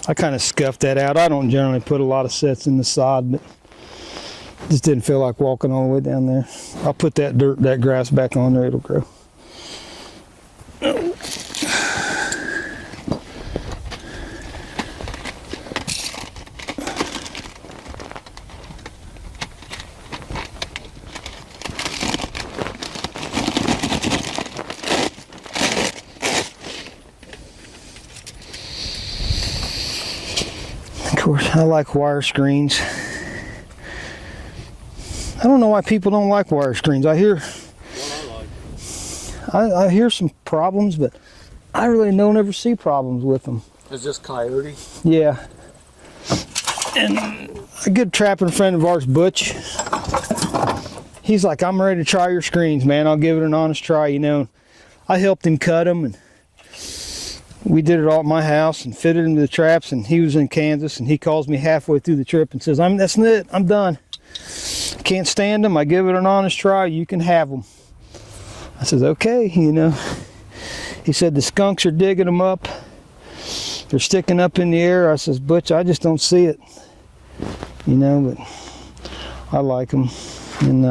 I kind of scuffed that out. I don't generally put a lot of sets in the sod, but just didn't feel like walking all the way down there. I'll put that grass back on there, it'll grow. Of course, I like wire screens. I don't know why people don't like wire screens. I hear some problems, but I really don't ever see problems with them. Is this coyote? Yeah. And a good trapping friend of ours, Butch, he's like, I'm ready to try your screens, man. I'll give it an honest try, you know. I helped him cut them, and we did it all at my house and fitted into the traps, and he was in Kansas, and he calls me halfway through the trip and says, that's it, I'm done. Can't stand them. I give it an honest try. You can have them. I says, okay, you know. He said the skunks are digging them up. They're sticking up in the air. I says, Butch, I just don't see it. You know, but I like them. And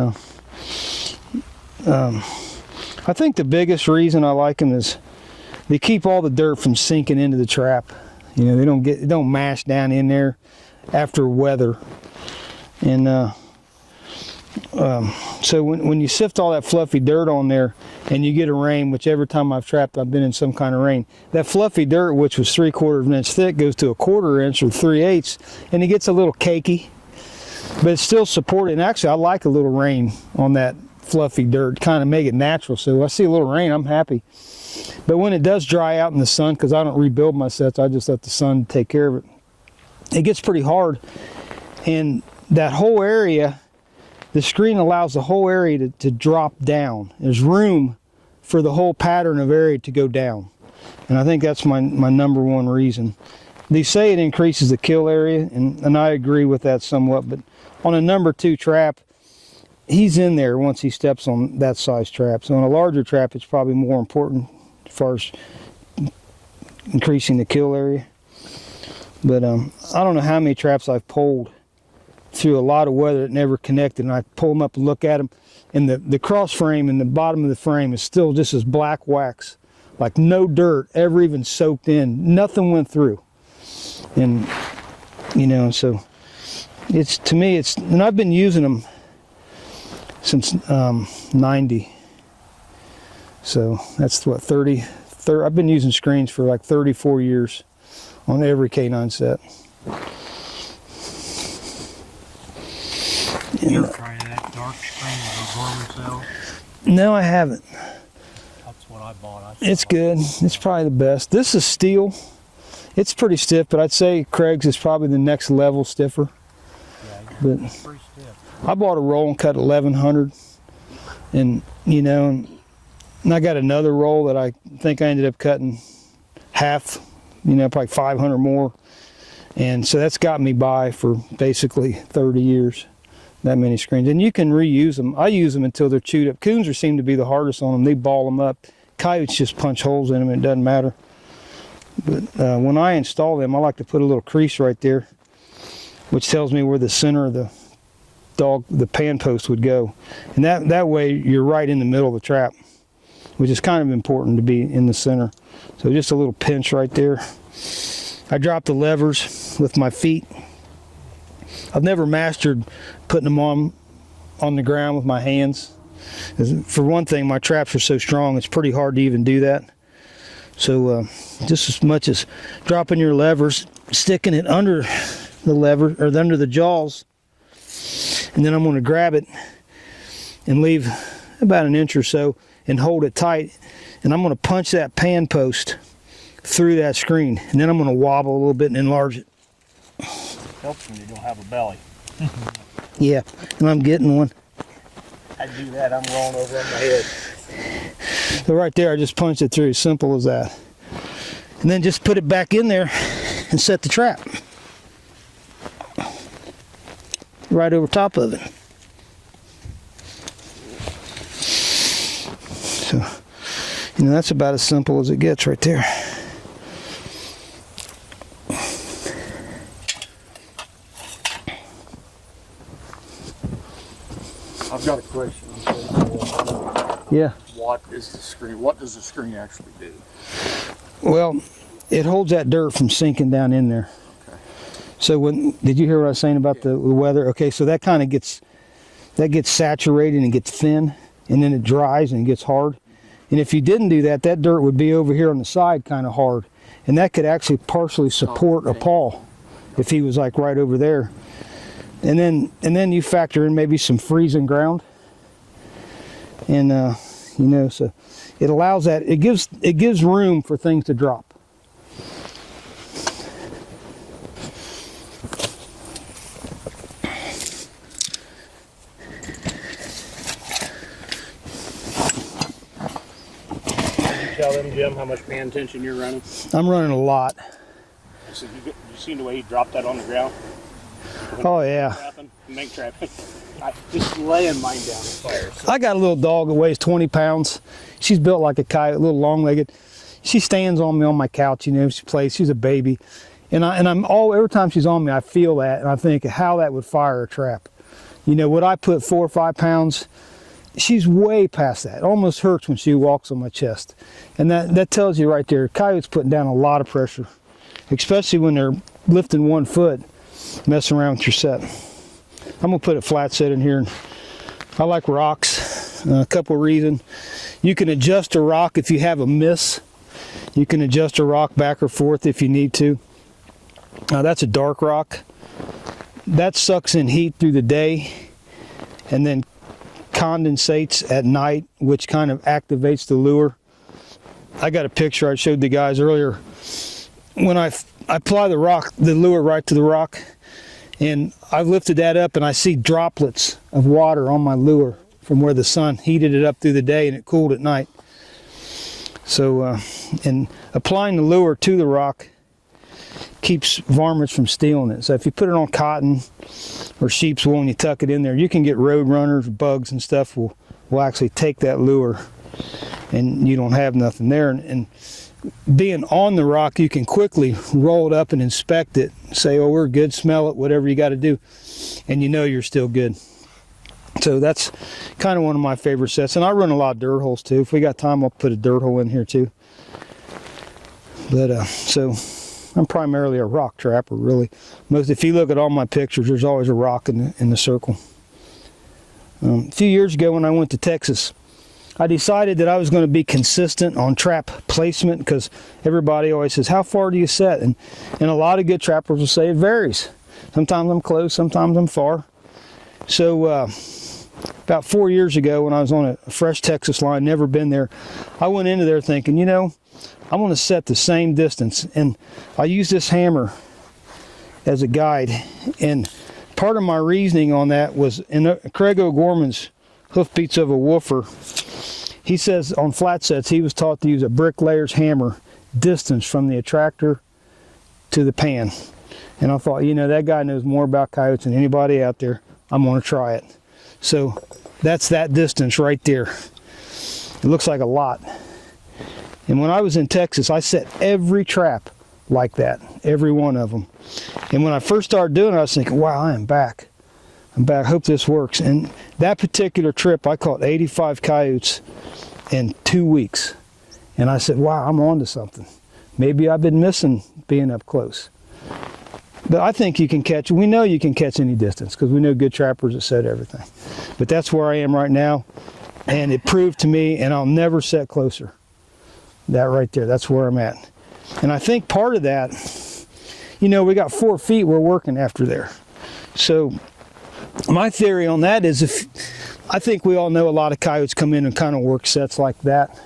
I think the biggest reason I like them is they keep all the dirt from sinking into the trap. You know, they don't mash down in there after weather. And so when you sift all that fluffy dirt on there and you get a rain, which every time I've trapped I've been in some kind of rain, that fluffy dirt, which was 3/4 of an inch thick, goes to 1/4 inch or 3/8, and it gets a little cakey, but it's still supported. And actually I like a little rain on that fluffy dirt, kind of make it natural. So I see a little rain, I'm happy. But when it does dry out in the sun, because I don't rebuild my sets, I just let the sun take care of it, it gets pretty hard. And that whole area, the screen allows the whole area to drop down. There's room for the whole pattern of area to go down. And I think that's my number one reason. They say it increases the kill area, and I agree with that somewhat, but on a number 2 trap, he's in there once he steps on that size trap. So on a larger trap, it's probably more important as far as increasing the kill area. But I don't know how many traps I've pulled through a lot of weather that never connected, and I pull them up and look at them, and the cross frame and the bottom of the frame is still just as black wax, like no dirt ever even soaked in, nothing went through. And you know, so it's, to me, it's, and I've been using them since 90, so that's what, 30 I've been using screens for like 34 years on every K9 set. You ever tried that dark screen with a Gorman cell? No, I haven't. That's what I bought. It's good. It's probably the best. This is steel. It's pretty stiff, but I'd say Craig's is probably the next level stiffer. Yeah, but it's pretty stiff. I bought a roll and cut 1100, and you know, and I got another roll that I think I ended up cutting half, you know, probably 500 more, and so that's got me by for basically 30 years. That many screens, and you can reuse them. I use them until they're chewed up. Coons seem to be the hardest on them. They ball them up. Coyotes just punch holes in them, and it doesn't matter. But when I install them, I like to put a little crease right there, which tells me where the center of the pan post would go, and that way you're right in the middle of the trap, which is kind of important to be in the center. So just a little pinch right there. I drop the levers with my feet. I've never mastered putting them on the ground with my hands. For one thing, my traps are so strong, it's pretty hard to even do that. So just as much as dropping your levers, sticking it under the lever, or under the jaws, and then I'm going to grab it and leave about an inch or so and hold it tight, and I'm going to punch that pan post through that screen, and then I'm going to wobble a little bit and enlarge it. Helps when you don't have a belly. Yeah, and I'm getting one. I do that, I'm rolling over on my head. So right there, I just punched it through, simple as that. And then just put it back in there and set the trap. Right over top of it. So, you know, that's about as simple as it gets right there. I've got a question. Yeah. What is the screen? What does the screen actually do? Well, it holds that dirt from sinking down in there. Okay. So did you hear what I was saying about the weather? Okay, so that kind of gets saturated and gets thin, and then it dries and gets hard. And if you didn't do that, that dirt would be over here on the side kind of hard, and that could actually partially support a pawl if he was like right over there. And then you factor in maybe some freezing ground, and you know, so it allows that. It gives room for things to drop. Tell them, Jim, how much pan tension you're running. I'm running a lot. So you seen the way he dropped that on the ground? Oh yeah. Mink trapping. Just laying mine down in fire. So. I got a little dog that weighs 20 pounds. She's built like a coyote, a little long-legged. She stands on me on my couch, you know, she plays, she's a baby. And every time she's on me, I feel that, and I think how that would fire a trap. You know, would I put 4 or 5 pounds? She's way past that. It almost hurts when she walks on my chest. And that tells you right there, coyote's putting down a lot of pressure, especially when they're lifting 1 foot, messing around with your set. I'm gonna put a flat set in here. I like rocks, a couple of reasons. You can adjust a rock if you have a miss. You can adjust a rock back or forth if you need to. That's a dark rock. That sucks in heat through the day and then condensates at night, which kind of activates the lure. I got a picture I showed the guys earlier. When I apply the lure right to the rock, and I lifted that up and I see droplets of water on my lure from where the sun heated it up through the day and it cooled at night. So, and applying the lure to the rock keeps varmints from stealing it. So if you put it on cotton or sheep's wool and you tuck it in there, you can get road runners, bugs and stuff will actually take that lure and you don't have nothing there. And being on the rock, you can quickly roll it up and inspect it, say, oh, we're good, smell it, whatever you got to do, and you know you're still good. So that's kind of one of my favorite sets. And I run a lot of dirt holes too. If we got time, I'll put a dirt hole in here too. But so I'm primarily a rock trapper, really. If you look at all my pictures, there's always a rock in the circle. A few years ago when I went to Texas, I decided that I was going to be consistent on trap placement, because everybody always says, how far do you set? And a lot of good trappers will say it varies. Sometimes I'm close, sometimes I'm far. So about 4 years ago when I was on a fresh Texas line, never been there, I went into there thinking, you know, I want to set the same distance. And I use this hammer as a guide. And part of my reasoning on that was in Craig O'Gorman's Hoofbeats of a Woofer. He says on flat sets he was taught to use a bricklayer's hammer distance from the attractor to the pan. And I thought, you know, that guy knows more about coyotes than anybody out there. I'm going to try it. So that's that distance right there. It looks like a lot. And when I was in Texas, I set every trap like that, every one of them. And when I first started doing it, I was thinking, wow, I am back. I'm back. Hope this works. And that particular trip, I caught 85 coyotes in 2 weeks. And I said, wow, I'm on to something. Maybe I've been missing being up close. But I think you can catch, we know you can catch any distance because we know good trappers that set everything. But that's where I am right now. And it proved to me, and I'll never set closer. That right there, that's where I'm at. And I think part of that, you know, we got 4 feet we're working after there. So my theory on that is, I think we all know a lot of coyotes come in and kind of work sets like that,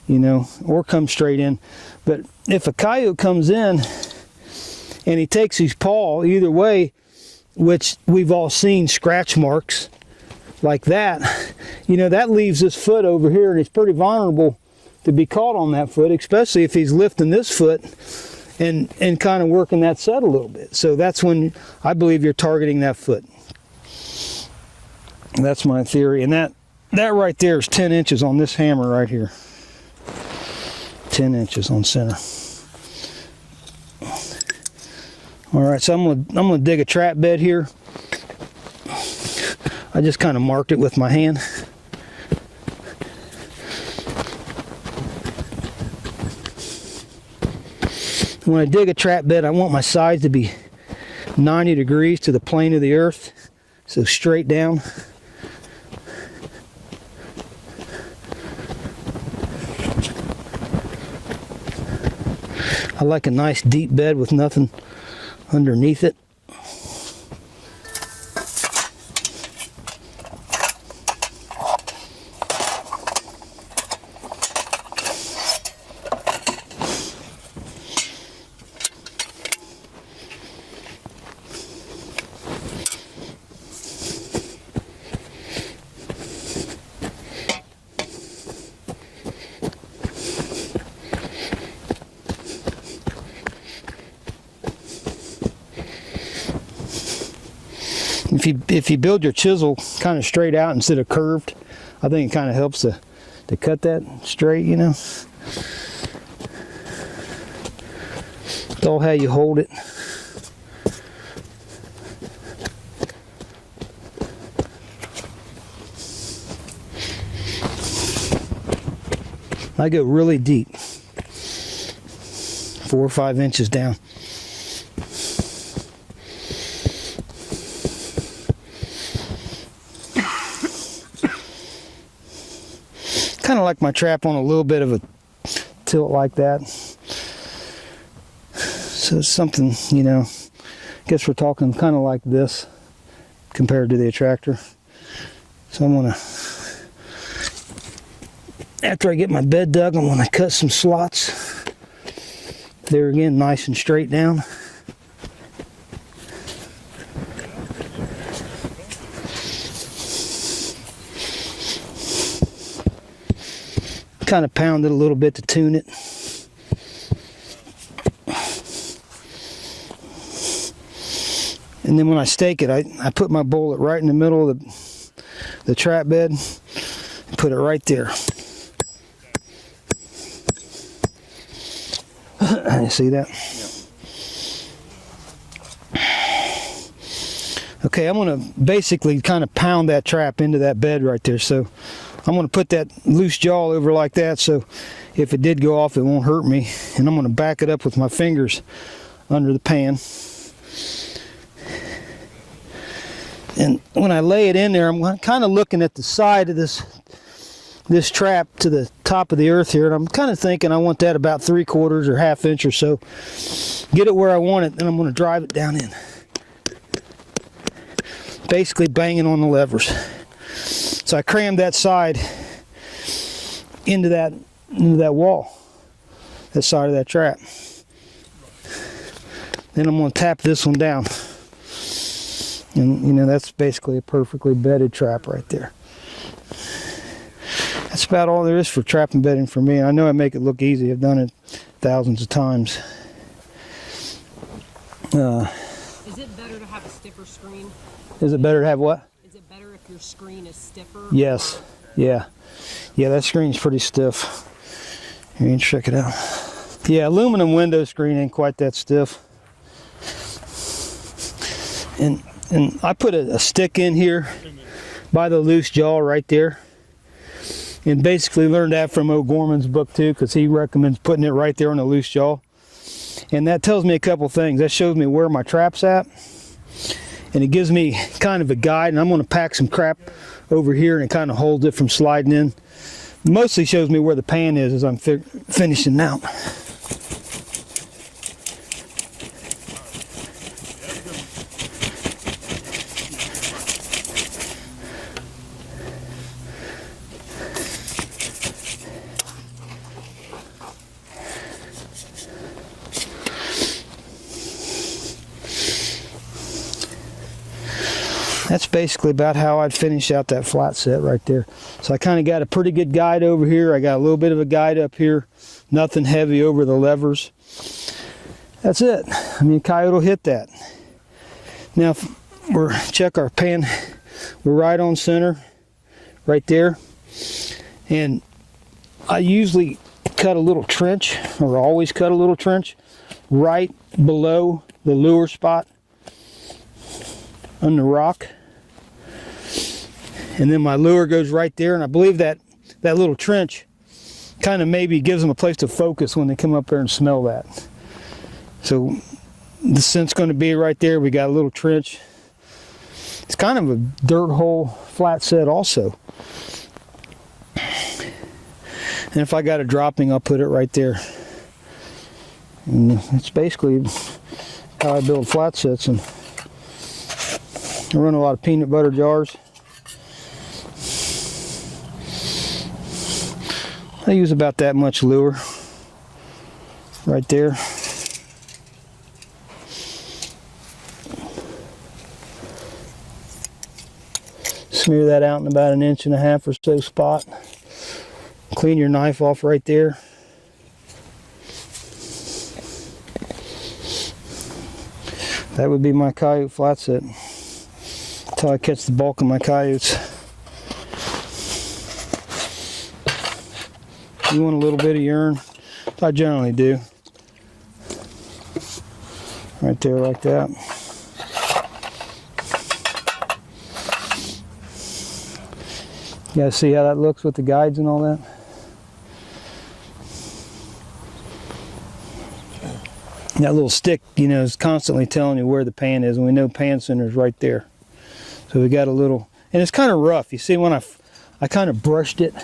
you know, or come straight in. But if a coyote comes in and he takes his paw either way, which we've all seen scratch marks like that, you know, that leaves this foot over here, and it's pretty vulnerable to be caught on that foot, especially if he's lifting this foot and kind of working that set a little bit. So that's when I believe you're targeting that foot. That's my theory. And that right there is 10 inches on this hammer right here. 10 inches on center. All right, so I'm gonna dig a trap bed here. I just kind of marked it with my hand. When I dig a trap bed, I want my sides to be 90 degrees to the plane of the earth, so straight down. I like a nice deep bed with nothing underneath it. If you build your chisel kind of straight out instead of curved, I think it kind of helps to cut that straight, you know. It's all how you hold it. I go really deep, 4 or 5 inches down. Kind of like my trap on a little bit of a tilt like that. So it's something, you know, I guess we're talking kind of like this compared to the attractor. So I'm gonna, after I get my bed dug, I'm gonna cut some slots. There again, nice and straight down. Kind of pound it a little bit to tune it. And then when I stake it, I put my bullet right in the middle of the trap bed and put it right there. You see that? Yeah. Okay, I'm going to basically kind of pound that trap into that bed right there. So I'm going to put that loose jaw over like that, so if it did go off, it won't hurt me. And I'm going to back it up with my fingers under the pan. And when I lay it in there, I'm kind of looking at the side of this trap to the top of the earth here, and I'm kind of thinking I want that about 3/4 or 1/2 inch or so. Get it where I want it, then I'm going to drive it down in. Basically banging on the levers. So I crammed that side into that wall, that side of that trap. Then I'm going to tap this one down. And you know, that's basically a perfectly bedded trap right there. That's about all there is for trap and bedding for me. I know I make it look easy. I've done it thousands of times. Is it better to have a stiffer screen? Is it better to have what? Is it better if your screen is stiffer? Yes. Yeah. Yeah, that screen's pretty stiff. Here, you can check it out. Yeah, aluminum window screen ain't quite that stiff. And I put a stick in here by the loose jaw right there. And basically learned that from O'Gorman's book too, because he recommends putting it right there on the loose jaw. And that tells me a couple things. That shows me where my trap's at. And it gives me kind of a guide. And I'm going to pack some crap over here, and it kind of holds it from sliding in. Mostly shows me where the pan is as I'm finishing out. That's basically about how I'd finish out that flat set right there. So I kind of got a pretty good guide over here. I got a little bit of a guide up here. Nothing heavy over the levers. That's it. I mean, coyote will hit that. Now, if we're check our pan. We're right on center, right there. And I usually cut a little trench, or always cut a little trench, right below the lure spot on the rock. And then my lure goes right there, and I believe that little trench kind of maybe gives them a place to focus when they come up there and smell that. So the scent's going to be right there. We got a little trench. It's kind of a dirt hole flat set also. And if I got a dropping, I'll put it right there. And it's basically how I build flat sets. And I run a lot of peanut butter jars. I use about that much lure right there. Smear that out in about 1.5 inches or so spot. Clean your knife off right there. That would be my coyote flat set until I catch the bulk of my coyotes. You want a little bit of urine? I generally do. Right there like that. You guys see how that looks with the guides and all that? That little stick, you know, is constantly telling you where the pan is, and we know pan center is right there. So we got a little, and it's kind of rough. You see when I kind of brushed it.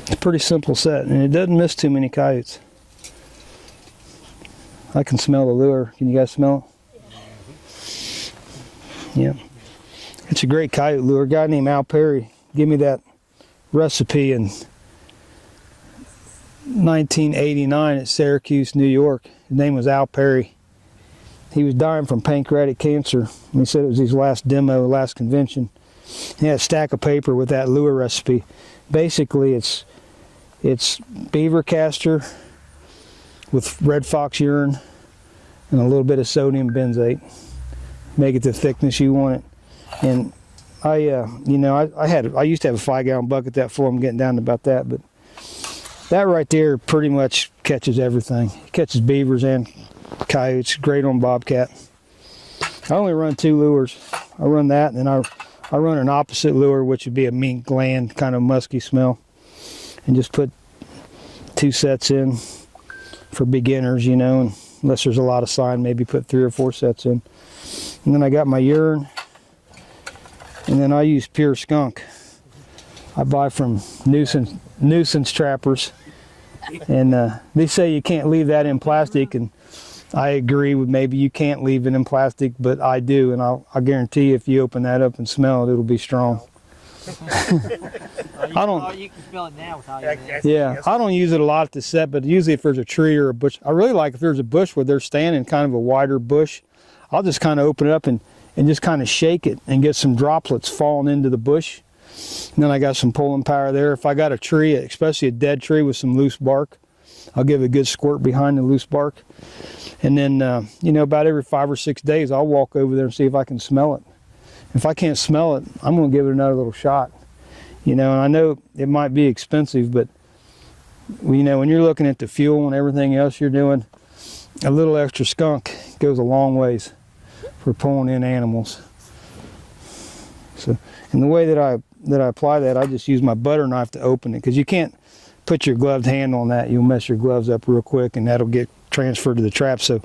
It's a pretty simple set, and it doesn't miss too many coyotes. I can smell the lure. Can you guys smell it? Yeah. It's a great coyote lure. A guy named Al Perry gave me that recipe in 1989 at Syracuse, New York. His name was Al Perry. He was dying from pancreatic cancer. And he said it was his last demo, last convention. He had a stack of paper with that lure recipe. Basically, it's beaver castor with red fox urine and a little bit of sodium benzoate. Make it the thickness you want it. And I used to have a 5-gallon bucket that full. I'm getting down to about that, but that right there pretty much catches everything. It catches beavers and coyotes. Great on bobcat. I only run 2 lures. I run that, and then I run an opposite lure, which would be a mink gland, kind of musky smell, and just put 2 sets in for beginners, you know, and unless there's a lot of sign, maybe put 3 or 4 sets in. And then I got my urine, and then I use pure skunk. I buy from nuisance trappers, and they say you can't leave that in plastic, and I agree with maybe you can't leave it in plastic, but I do, and I'll guarantee you if you open that up and smell it, it'll be strong. I don't. You can smell it now without Yeah, I don't use it a lot at the set, but usually if there's a tree or a bush, I really like if there's a bush where they're standing, kind of a wider bush, I'll just kind of open it up and just kind of shake it and get some droplets falling into the bush. And then I got some pulling power there. If I got a tree, especially a dead tree with some loose bark, I'll give a good squirt behind the loose bark. And then, about every 5 or 6 days, I'll walk over there and see if I can smell it. If I can't smell it, I'm going to give it another little shot. And I know it might be expensive, but, when you're looking at the fuel and everything else you're doing, a little extra skunk goes a long ways for pulling in animals. So, and the way that I apply that, I just use my butter knife to open it, because you can't put your gloved hand on that. You'll mess your gloves up real quick, and that'll get transferred to the trap. So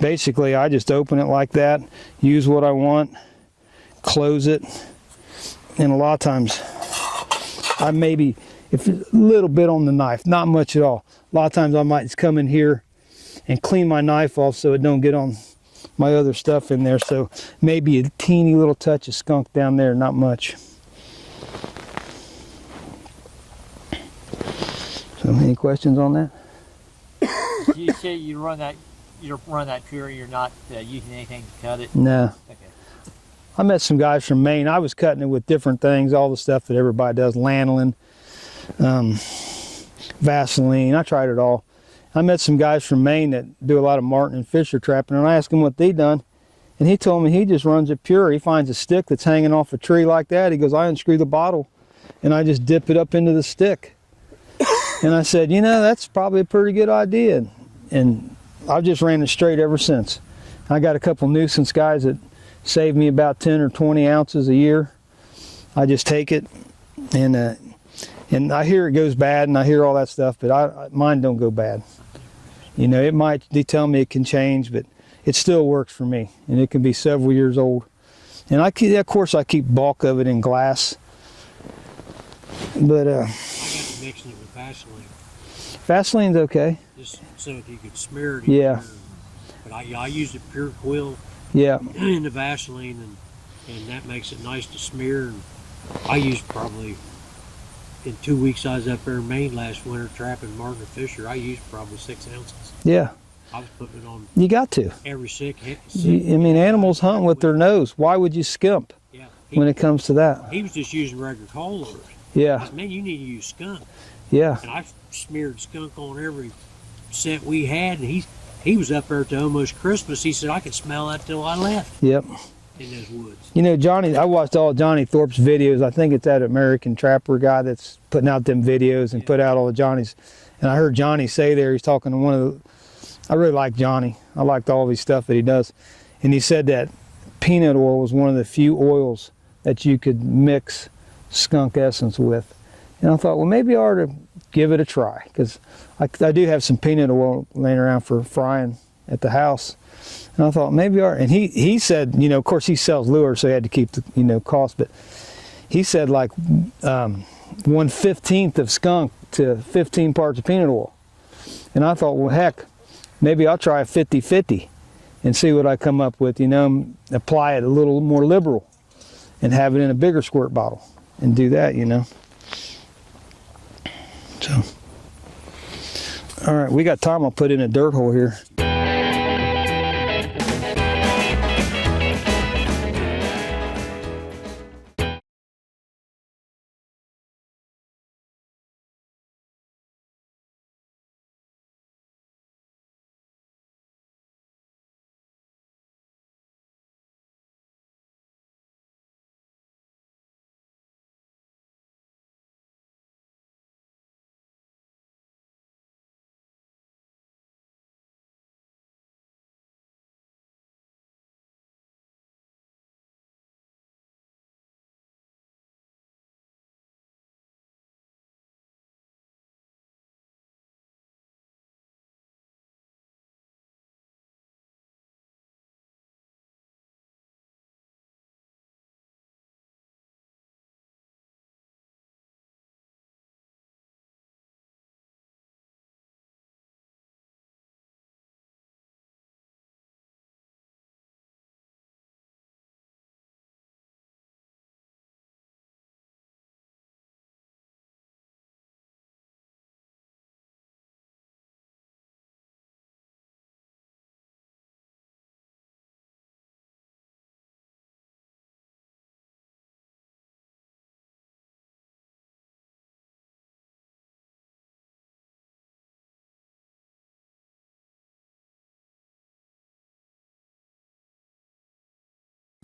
basically I just open it like that, use what I want, close it, and a lot of times I maybe, if a little bit on the knife, not much at all, a lot of times I might just come in here and clean my knife off so it don't get on my other stuff in there. So maybe a teeny little touch of skunk down there, not much. So any questions on that? You say you run that pure, you're not using anything to cut it? No. Okay. I met some guys from Maine. I was cutting it with different things, all the stuff that everybody does, lanolin, Vaseline. I tried it all. I met some guys from Maine that do a lot of marten and fisher trapping, and I asked him what they done, and he told me he just runs it pure. He finds a stick that's hanging off a tree like that. He goes, I unscrew the bottle, and I just dip it up into the stick. And I said, you know, that's probably a pretty good idea. And I've just ran it straight ever since. I got a couple nuisance guys that save me about 10 or 20 ounces a year. I just take it, and I hear it goes bad, and I hear all that stuff, but mine don't go bad. You know, they tell me it can change, but it still works for me, and it can be several years old. And of course, I keep bulk of it in glass. But I got to mixing it with Vaseline, Vaseline's okay. just so if you could smear it. Yeah. But I used a pure quill Yeah, in the Vaseline, and that makes it nice to smear. And I used probably, in 2 weeks I was up there in Maine last winter trapping Martin Fisher, I used probably 6 ounces. yeah. I was putting it on You got to. every sick. I mean, animals hunt with their nose. Why would you skimp Yeah. when it comes to that? He was just using regular coal owners. I Yeah, said, man, you need to use skunk. yeah, And I smeared skunk on every set we had, and he was up there to almost Christmas. He said I could smell that till I left yep. in those woods. You know, I watched all Johnny Thorpe's videos. I think it's that American Trapper guy that's putting out them videos and put out all the Johnny's. And I heard Johnny say there, he's talking to one of the, I really like Johnny. I liked all his stuff that he does. And he said that peanut oil was one of the few oils that you could mix skunk essence with. And I thought, well, maybe I ought to give it a try, because I do have some peanut oil laying around for frying at the house. And I thought maybe I ought, and he said, you know, of course he sells lures, so he had to keep the, you know, cost, but he said like 1/15 of skunk to 15 parts of peanut oil. And I thought, well, heck, maybe I'll try a 50-50 and see what I come up with, you know, apply it a little more liberal and have it in a bigger squirt bottle and do that, you know. So, all right, we got time. I'll put in a dirt hole here.